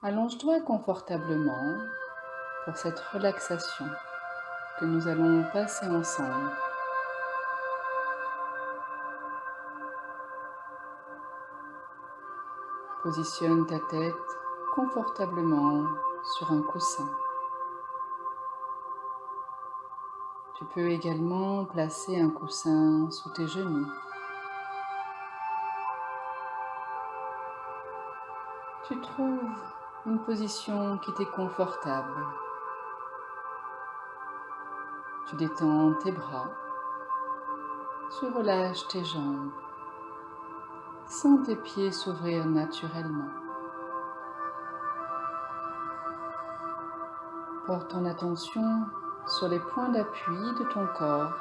Allonge-toi confortablement pour cette relaxation que nous allons passer ensemble. Positionne ta tête confortablement sur un coussin. Tu peux également placer un coussin sous tes genoux. Tu trouves une position qui t'est confortable. Tu détends tes bras. Tu relâches tes jambes. Sens tes pieds s'ouvrir naturellement. Porte ton attention sur les points d'appui de ton corps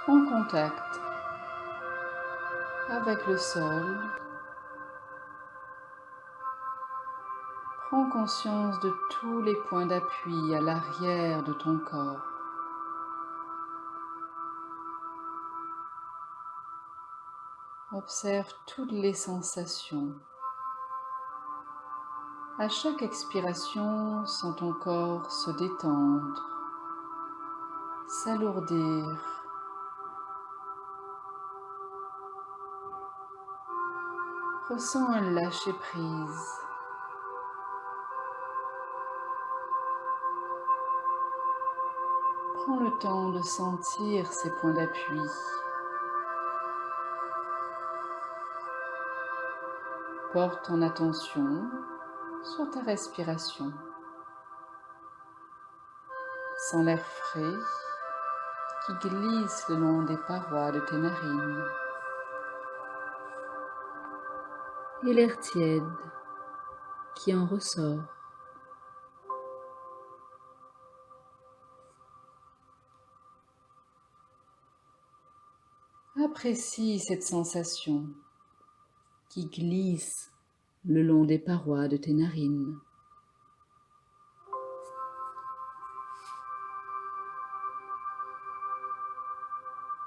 en contact avec le sol. Prends conscience de tous les points d'appui à l'arrière de ton corps. Observe toutes les sensations. À chaque expiration, sens ton corps se détendre, s'alourdir. Ressens un lâcher-prise. Prends le temps de sentir ces points d'appui. Porte ton attention sur ta respiration. Sens l'air frais qui glisse le long des parois de tes narines et l'air tiède qui en ressort. Apprécie cette sensation qui glisse le long des parois de tes narines.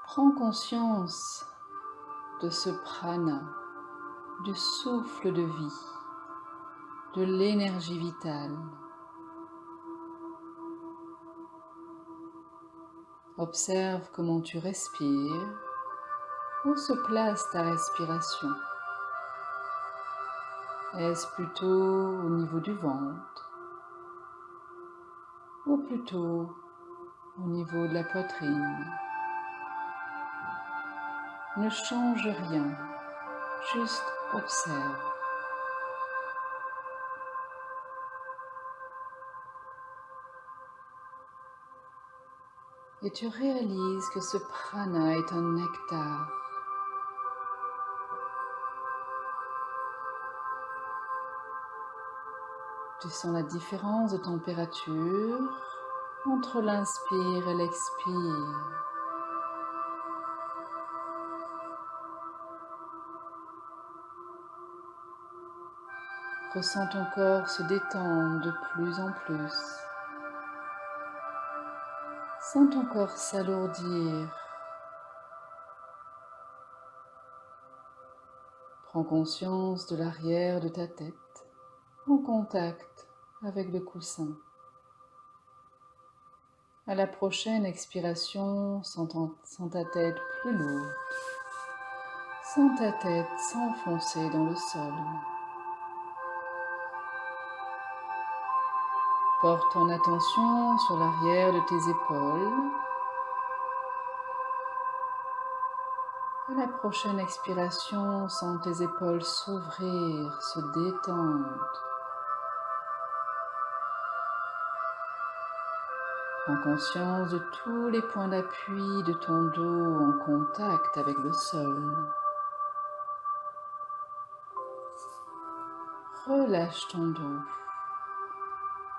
Prends conscience de ce prana, du souffle de vie, de l'énergie vitale. Observe comment tu respires, où se place ta respiration. Est-ce plutôt au niveau du ventre ou plutôt au niveau de la poitrine? Ne change rien, juste observe. Et tu réalises que ce prana est un nectar. Tu sens la différence de température entre l'inspire et l'expire. Ressens ton corps se détendre de plus en plus. Sens ton corps s'alourdir. Prends conscience de l'arrière de ta tête en contact avec le coussin. À la prochaine expiration, sens ta tête plus lourde. Sens ta tête s'enfoncer dans le sol. Porte ton attention sur l'arrière de tes épaules. À la prochaine expiration, sens tes épaules s'ouvrir, se détendre. Prends conscience de tous les points d'appui de ton dos en contact avec le sol. Relâche ton dos.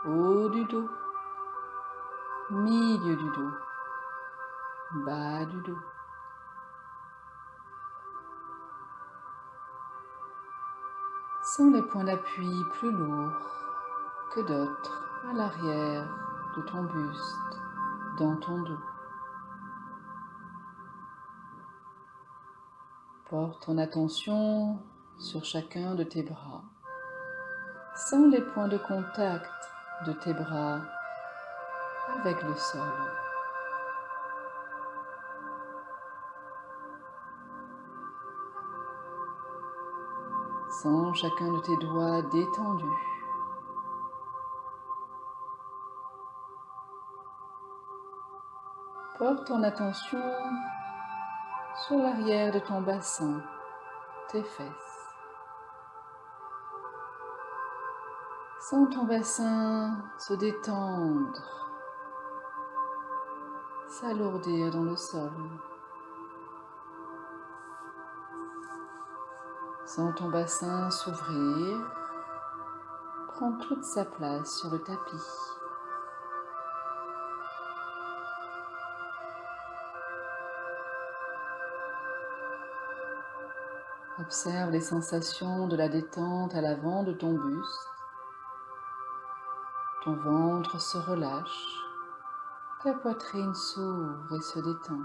Haut du dos, milieu du dos, bas du dos. Sens les points d'appui plus lourds que d'autres à l'arrière de ton buste, dans ton dos. Porte ton attention sur chacun de tes bras. Sens les points de contact de tes bras avec le sol. Sens chacun de tes doigts détendus. Porte ton attention sur l'arrière de ton bassin, tes fesses. Sens ton bassin se détendre, s'alourdir dans le sol. Sens ton bassin s'ouvrir, prendre toute sa place sur le tapis. Observe les sensations de la détente à l'avant de ton buste. Ton ventre se relâche, ta poitrine s'ouvre et se détend.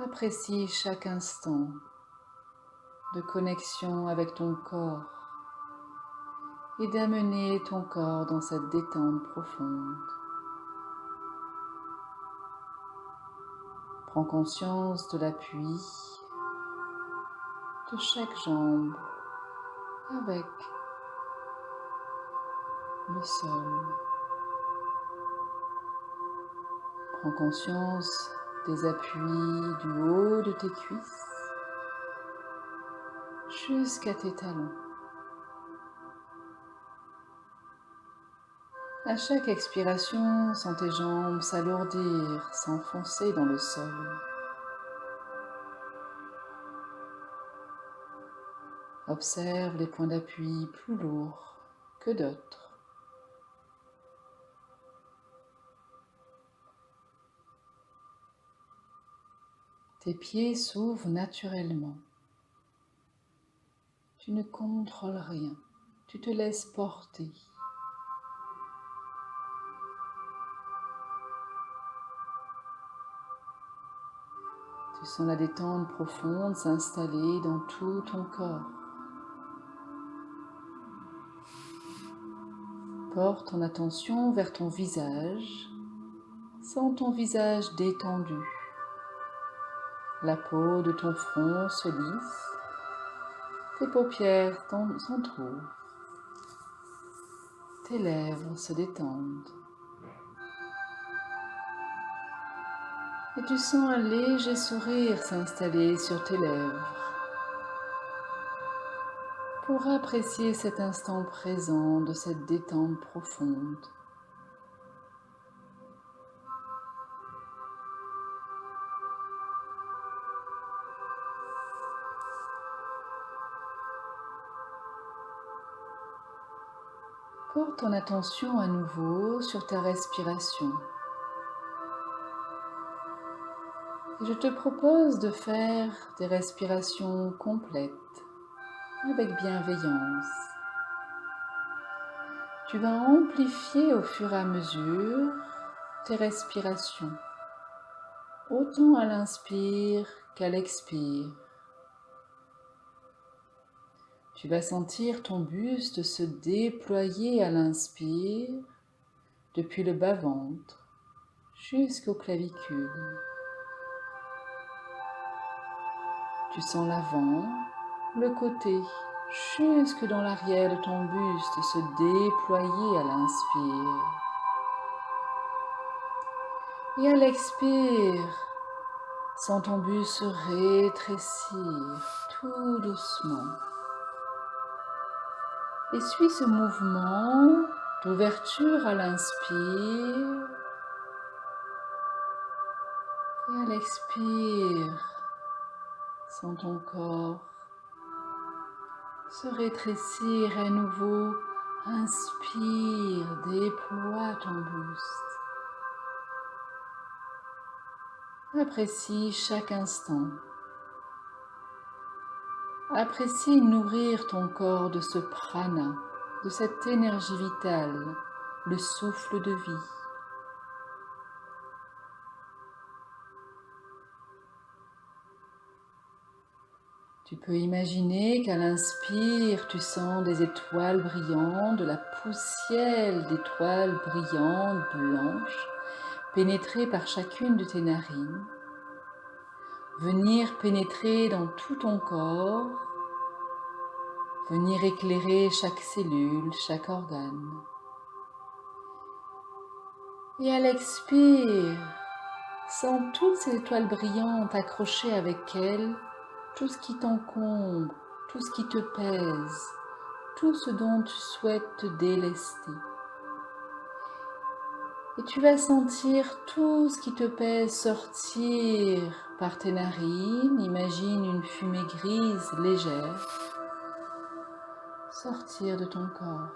Apprécie chaque instant de connexion avec ton corps et d'amener ton corps dans cette détente profonde. Prends conscience de l'appui de chaque jambe avec le sol. Prends conscience des appuis du haut de tes cuisses jusqu'à tes talons. À chaque expiration, sens tes jambes s'alourdir, s'enfoncer dans le sol. Observe les points d'appui plus lourds que d'autres. Tes pieds s'ouvrent naturellement. Tu ne contrôles rien, tu te laisses porter. Tu sens la détente profonde s'installer dans tout ton corps. Porte ton attention vers ton visage. Sens ton visage détendu. La peau de ton front se lisse. Tes paupières s'entr'ouvrent. Tes lèvres se détendent. Et tu sens un léger sourire s'installer sur tes lèvres. Pour apprécier cet instant présent de cette détente profonde. Porte ton attention à nouveau sur ta respiration. Et je te propose de faire des respirations complètes, avec bienveillance. Tu vas amplifier au fur et à mesure tes respirations, autant à l'inspire qu'à l'expire. Tu vas sentir ton buste se déployer à l'inspire, depuis le bas-ventre jusqu'aux clavicules. Tu sens l'avant, le côté, jusque dans l'arrière de ton buste se déployer à l'inspire. Et à l'expire, sens ton buste se rétrécir tout doucement. Et suis ce mouvement d'ouverture à l'inspire et à l'expire. Sens ton corps se rétrécir à nouveau. Inspire, déploie ton buste. Apprécie chaque instant. Apprécie nourrir ton corps de ce prana, de cette énergie vitale, le souffle de vie. Tu peux imaginer qu'à l'inspire, tu sens des étoiles brillantes, de la poussière d'étoiles brillantes, blanches, pénétrer par chacune de tes narines, venir pénétrer dans tout ton corps, venir éclairer chaque cellule, chaque organe. Et à l'expire, sens toutes ces étoiles brillantes accrochées avec elles, tout ce qui t'encombre, tout ce qui te pèse, tout ce dont tu souhaites te délester. Et tu vas sentir tout ce qui te pèse sortir par tes narines. Imagine une fumée grise légère sortir de ton corps.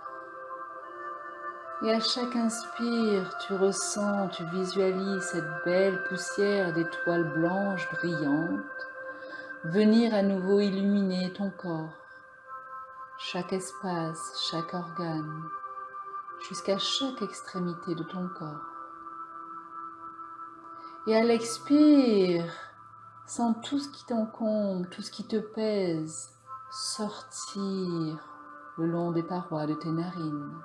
Et à chaque inspire, tu ressens, tu visualises cette belle poussière d'étoiles blanches brillantes venir à nouveau illuminer ton corps, chaque espace, chaque organe, jusqu'à chaque extrémité de ton corps. Et à l'expire, sens tout ce qui t'encombre, tout ce qui te pèse, sortir le long des parois de tes narines.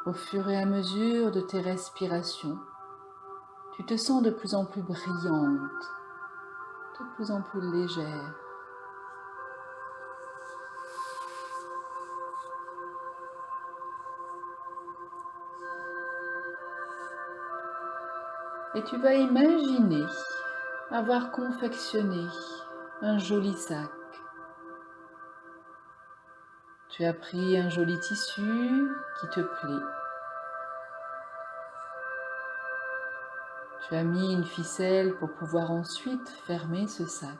Au fur et à mesure de tes respirations, tu te sens de plus en plus brillante, de plus en plus légère. Et tu vas imaginer avoir confectionné un joli sac. Tu as pris un joli tissu qui te plaît. Tu as mis une ficelle pour pouvoir ensuite fermer ce sac.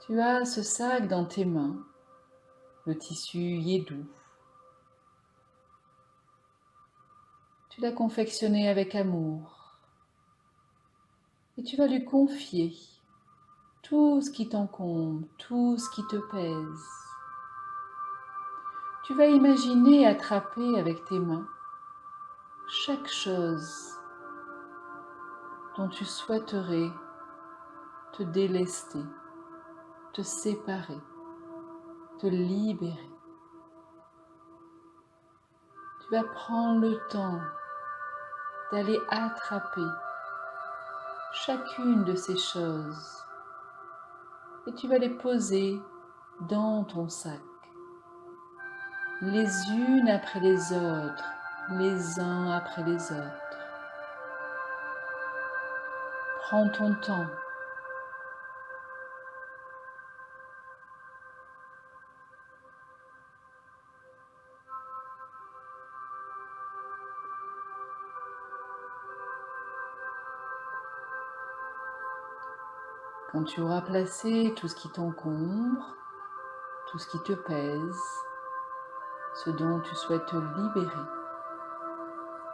Tu as ce sac dans tes mains. Le tissu y est doux. Tu l'as confectionné avec amour. Et tu vas lui confier tout ce qui t'encombre, tout ce qui te pèse. Tu vas imaginer attraper avec tes mains chaque chose dont tu souhaiterais te délester, te séparer, te libérer. Tu vas prendre le temps d'aller attraper chacune de ces choses et tu vas les poser dans ton sac, les unes après les autres, les uns après les autres. Prends ton temps. Quand tu auras placé tout ce qui t'encombre, tout ce qui te pèse, ce dont tu souhaites te libérer,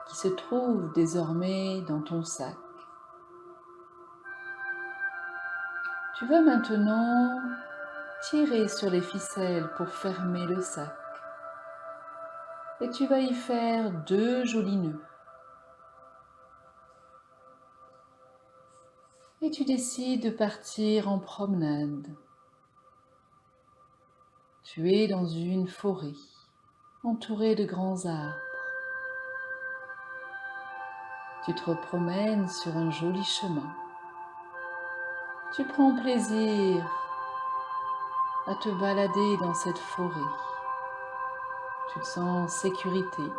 qui se trouve désormais dans ton sac, tu vas maintenant tirer sur les ficelles pour fermer le sac et tu vas y faire 2 jolis nœuds. Et tu décides de partir en promenade. Tu es dans une forêt entourée de grands arbres. Tu te promènes sur un joli chemin. Tu prends plaisir à te balader dans cette forêt. Tu te sens en sécurité.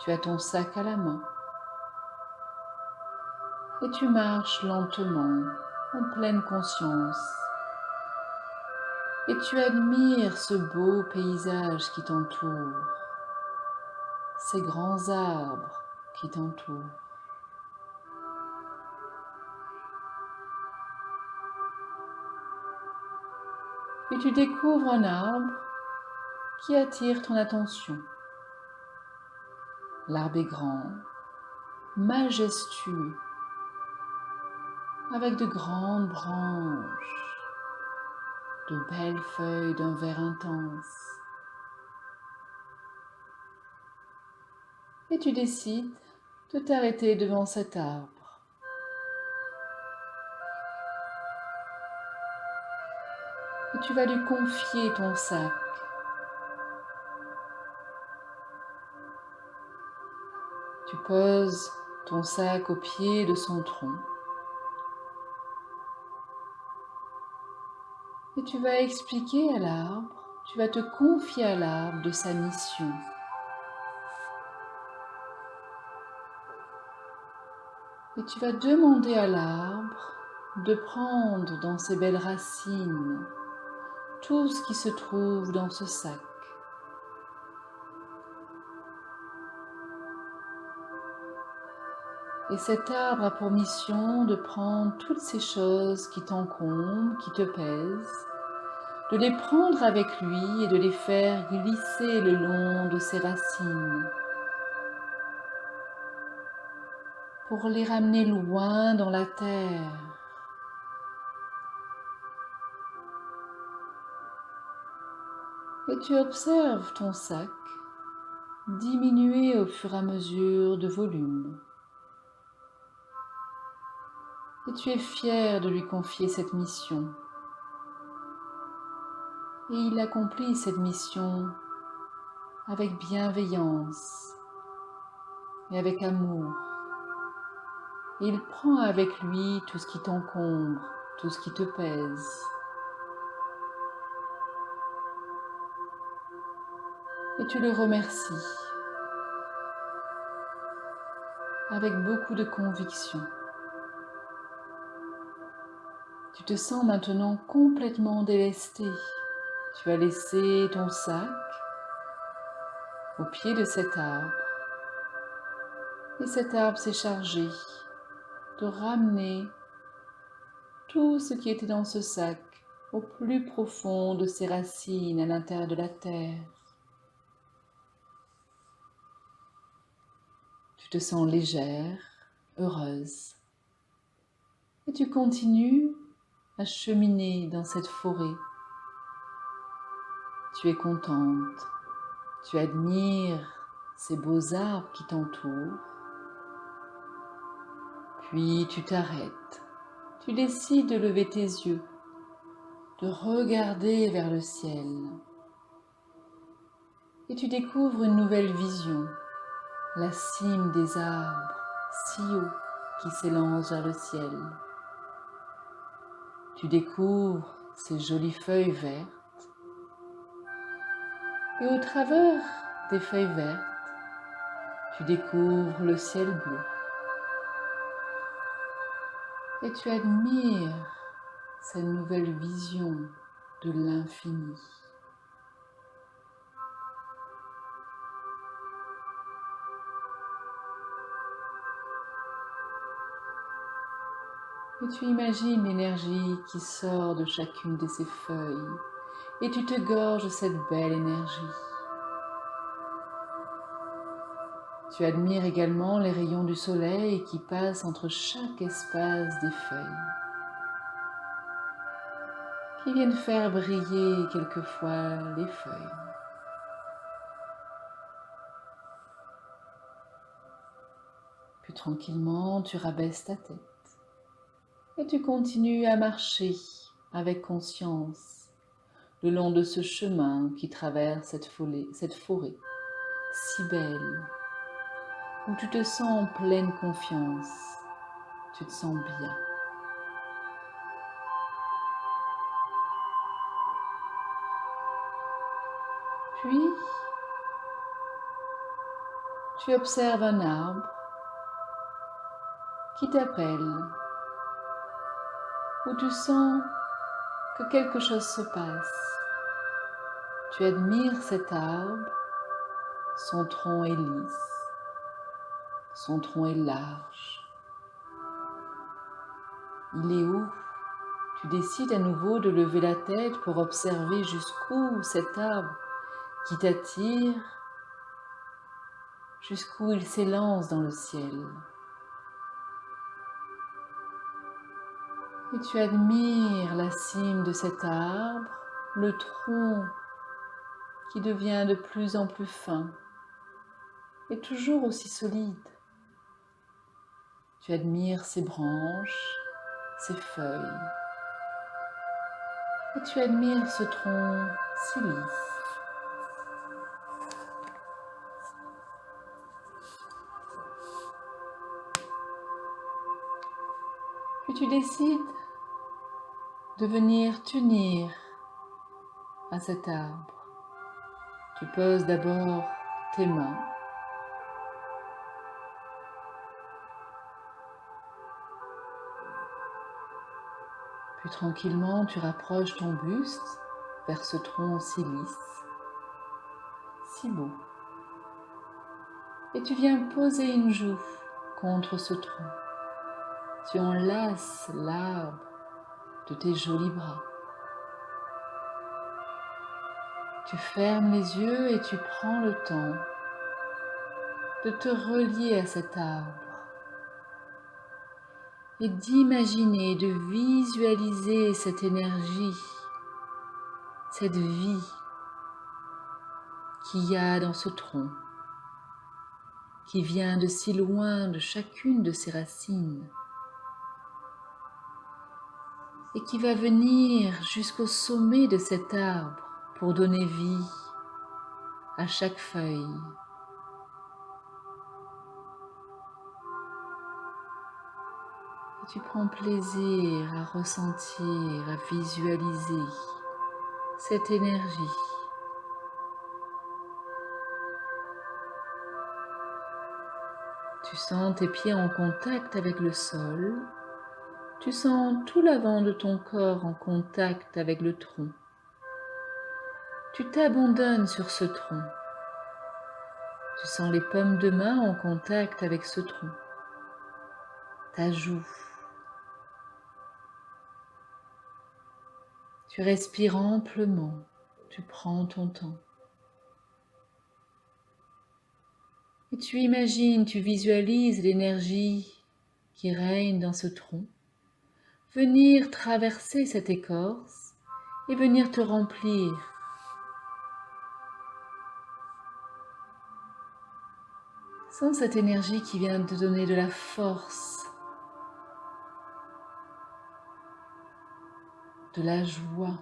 Tu as ton sac à la main. Et tu marches lentement, en pleine conscience. Et tu admires ce beau paysage qui t'entoure, ces grands arbres qui t'entourent. Et tu découvres un arbre qui attire ton attention. L'arbre est grand, majestueux, avec de grandes branches, de belles feuilles d'un vert intense. Et tu décides de t'arrêter devant cet arbre. Et tu vas lui confier ton sac. Tu poses ton sac au pied de son tronc. Et tu vas expliquer à l'arbre, tu vas te confier à l'arbre de sa mission. Et tu vas demander à l'arbre de prendre dans ses belles racines tout ce qui se trouve dans ce sac. Et cet arbre a pour mission de prendre toutes ces choses qui t'encombrent, qui te pèsent, de les prendre avec lui et de les faire glisser le long de ses racines pour les ramener loin dans la terre. Et tu observes ton sac diminuer au fur et à mesure de volume. Et tu es fier de lui confier cette mission. Et il accomplit cette mission avec bienveillance et avec amour. Et il prend avec lui tout ce qui t'encombre, tout ce qui te pèse. Et tu le remercies avec beaucoup de conviction. Tu te sens maintenant complètement délesté. Tu as laissé ton sac au pied de cet arbre. Et cet arbre s'est chargé de ramener tout ce qui était dans ce sac au plus profond de ses racines à l'intérieur de la terre. Tu te sens légère, heureuse. Et tu continues à cheminer dans cette forêt. Tu es contente. Tu admires ces beaux arbres qui t'entourent. Puis tu t'arrêtes. Tu décides de lever tes yeux, de regarder vers le ciel. Et tu découvres une nouvelle vision, la cime des arbres si haut qui s'élance vers le ciel. Tu découvres ces jolies feuilles vertes. Et au travers des feuilles vertes, tu découvres le ciel bleu. Et tu admires cette nouvelle vision de l'infini. Et tu imagines l'énergie qui sort de chacune de ces feuilles. Et tu te gorges de cette belle énergie. Tu admires également les rayons du soleil qui passent entre chaque espace des feuilles, qui viennent faire briller quelquefois les feuilles. Puis tranquillement, tu rabaisses ta tête et tu continues à marcher avec conscience le long de ce chemin qui traverse cette forêt si belle, où tu te sens en pleine confiance, tu te sens bien. Puis, tu observes un arbre qui t'appelle, où tu sens que quelque chose se passe. Tu admires cet arbre, son tronc est lisse, son tronc est large. Il est haut. Tu décides à nouveau de lever la tête pour observer jusqu'où cet arbre qui t'attire, jusqu'où il s'élance dans le ciel. Et tu admires la cime de cet arbre, le tronc qui devient de plus en plus fin et toujours aussi solide. Tu admires ses branches, ses feuilles. Et tu admires ce tronc si lisse. Puis tu décides de venir t'unir à cet arbre. Tu poses d'abord tes mains. Puis tranquillement, tu rapproches ton buste vers ce tronc si lisse, si beau. Et tu viens poser une joue contre ce tronc. Tu enlaces l'arbre de tes jolis bras. Tu fermes les yeux et tu prends le temps de te relier à cet arbre et d'imaginer, de visualiser cette énergie, cette vie qu'il y a dans ce tronc, qui vient de si loin de chacune de ses racines et qui va venir jusqu'au sommet de cet arbre pour donner vie à chaque feuille. Et tu prends plaisir à ressentir, à visualiser cette énergie. Tu sens tes pieds en contact avec le sol. Tu sens tout l'avant de ton corps en contact avec le tronc. Tu t'abandonnes sur ce tronc. Tu sens les paumes de main en contact avec ce tronc. Ta joue. Tu respires amplement. Tu prends ton temps. Et tu imagines, tu visualises l'énergie qui règne dans ce tronc, venir traverser cette écorce et venir te remplir. Sens cette énergie qui vient te donner de la force, de la joie.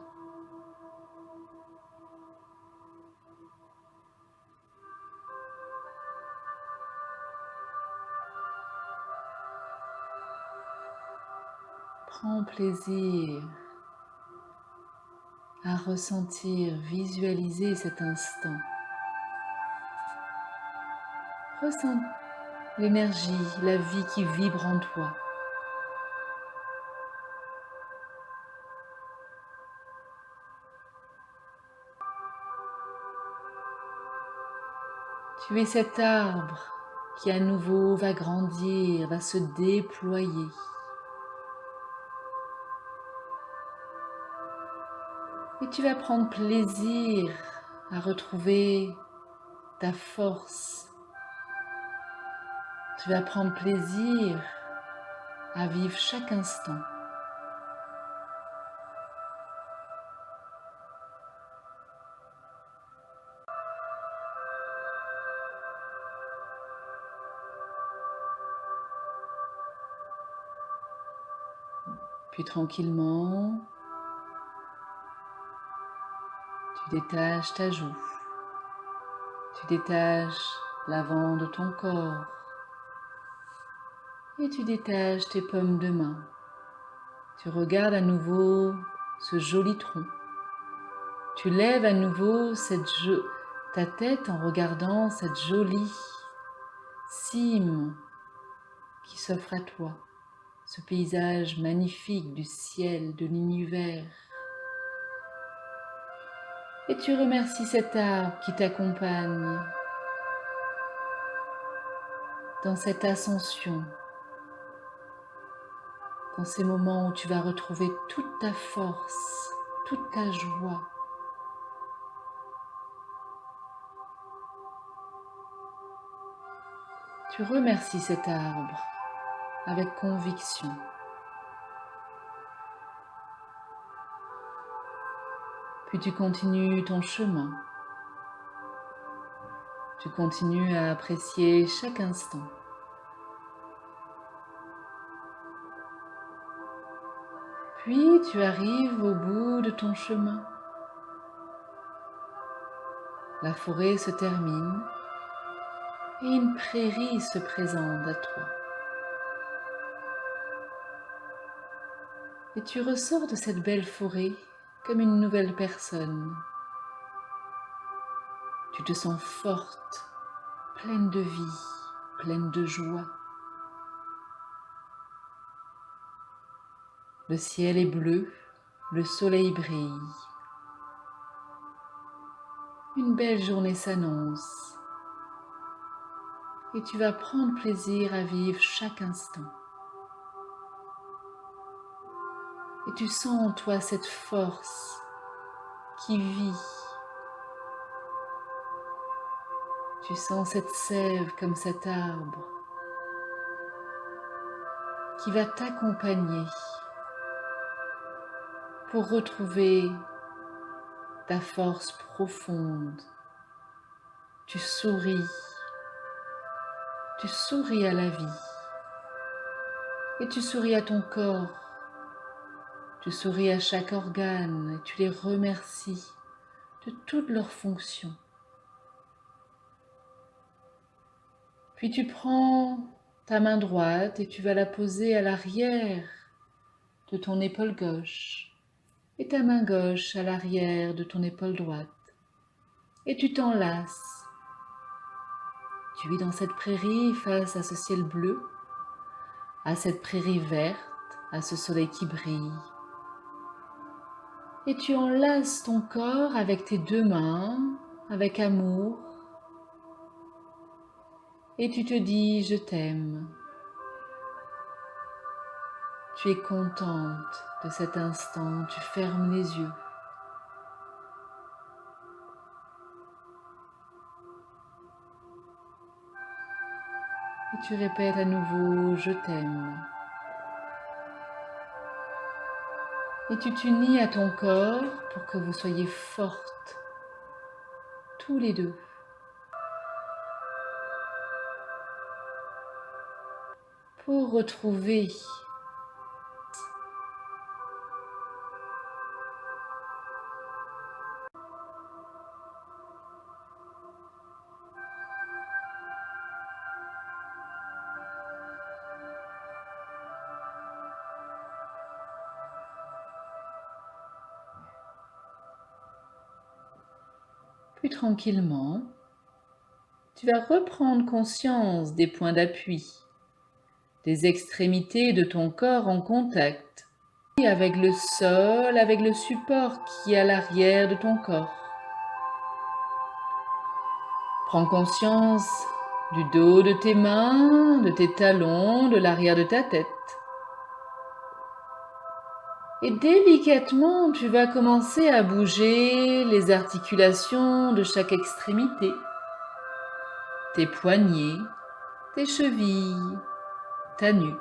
Prends plaisir à ressentir, visualiser cet instant. Ressens l'énergie, la vie qui vibre en toi. Tu es cet arbre qui à nouveau va grandir, va se déployer. Et tu vas prendre plaisir à retrouver ta force. Tu vas prendre plaisir à vivre chaque instant. Puis tranquillement, tu détaches ta joue. Tu détaches l'avant de ton corps. Et tu détaches tes paumes de main. Tu regardes à nouveau ce joli tronc. Tu lèves à nouveau ta tête en regardant cette jolie cime qui s'offre à toi. Ce paysage magnifique du ciel, de l'univers. Et tu remercies cet arbre qui t'accompagne dans cette ascension, dans ces moments où tu vas retrouver toute ta force, toute ta joie. Tu remercies cet arbre avec conviction. Puis tu continues ton chemin. Tu continues à apprécier chaque instant. Puis tu arrives au bout de ton chemin. La forêt se termine et une prairie se présente à toi. Et tu ressors de cette belle forêt comme une nouvelle personne. Tu te sens forte, pleine de vie, pleine de joie. Le ciel est bleu, le soleil brille. Une belle journée s'annonce et tu vas prendre plaisir à vivre chaque instant. Et tu sens en toi cette force qui vit. Tu sens cette sève comme cet arbre qui va t'accompagner pour retrouver ta force profonde. Tu souris à la vie et tu souris à ton corps, tu souris à chaque organe et tu les remercies de toutes leurs fonctions. Puis tu prends ta main droite et tu vas la poser à l'arrière de ton épaule gauche et ta main gauche à l'arrière de ton épaule droite. Et tu t'enlaces. Tu es dans cette prairie face à ce ciel bleu, à cette prairie verte, à ce soleil qui brille. Et tu enlaces ton corps avec tes deux mains, avec amour. Et tu te dis, je t'aime. Tu es contente de cet instant, tu fermes les yeux. Et tu répètes à nouveau, je t'aime. Et tu t'unis à ton corps pour que vous soyez fortes, tous les deux. Pour retrouver plus tranquillement, tu vas reprendre conscience des points d'appui, des extrémités de ton corps en contact avec le sol, avec le support qui est à l'arrière de ton corps. Prends conscience du dos de tes mains, de tes talons, de l'arrière de ta tête. Et délicatement, tu vas commencer à bouger les articulations de chaque extrémité, tes poignets, tes chevilles, ta nuque.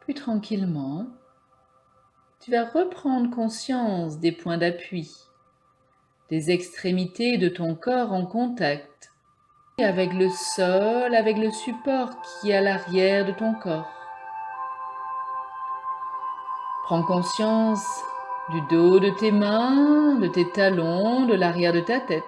Puis tranquillement, tu vas reprendre conscience des points d'appui, des extrémités de ton corps en contact avec le sol, avec le support qui est à l'arrière de ton corps. Prends conscience du dos de tes mains, de tes talons, de l'arrière de ta tête.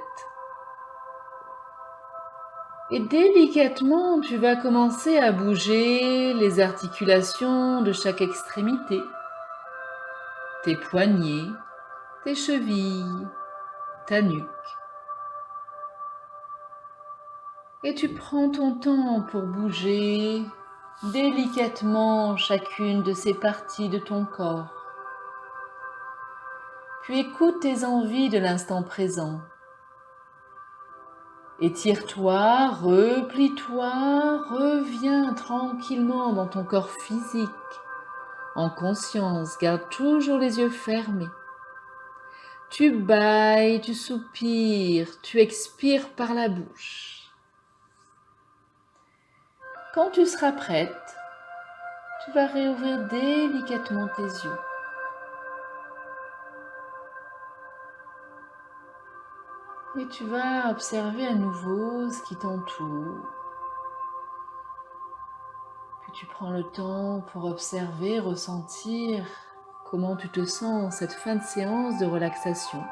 Et délicatement, tu vas commencer à bouger les articulations de chaque extrémité, tes poignets, tes chevilles, ta nuque. Et tu prends ton temps pour bouger délicatement chacune de ces parties de ton corps. Puis écoute tes envies de l'instant présent. Étire-toi, replie-toi, reviens tranquillement dans ton corps physique. En conscience, garde toujours les yeux fermés. Tu bâilles, tu soupires, tu expires par la bouche. Quand tu seras prête, Tu vas réouvrir délicatement tes yeux. Et tu vas observer à nouveau ce qui t'entoure. Puis tu prends le temps pour observer, ressentir comment tu te sens en cette fin de séance de relaxation.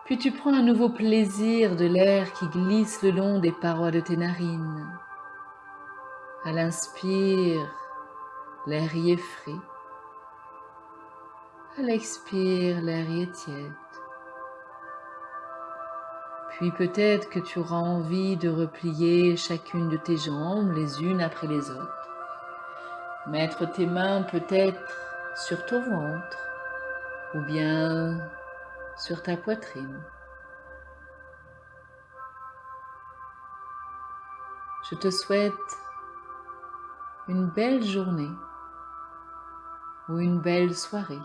Puis tu prends un nouveau plaisir de l'air qui glisse le long des parois de tes narines. À l'inspire, l'air y est frais. À l'expire, l'air y est tiède. Puis peut-être que tu auras envie de replier chacune de tes jambes les unes après les autres. Mettre tes mains peut-être sur ton ventre ou bien sur ta poitrine. Je te souhaite une belle journée ou une belle soirée.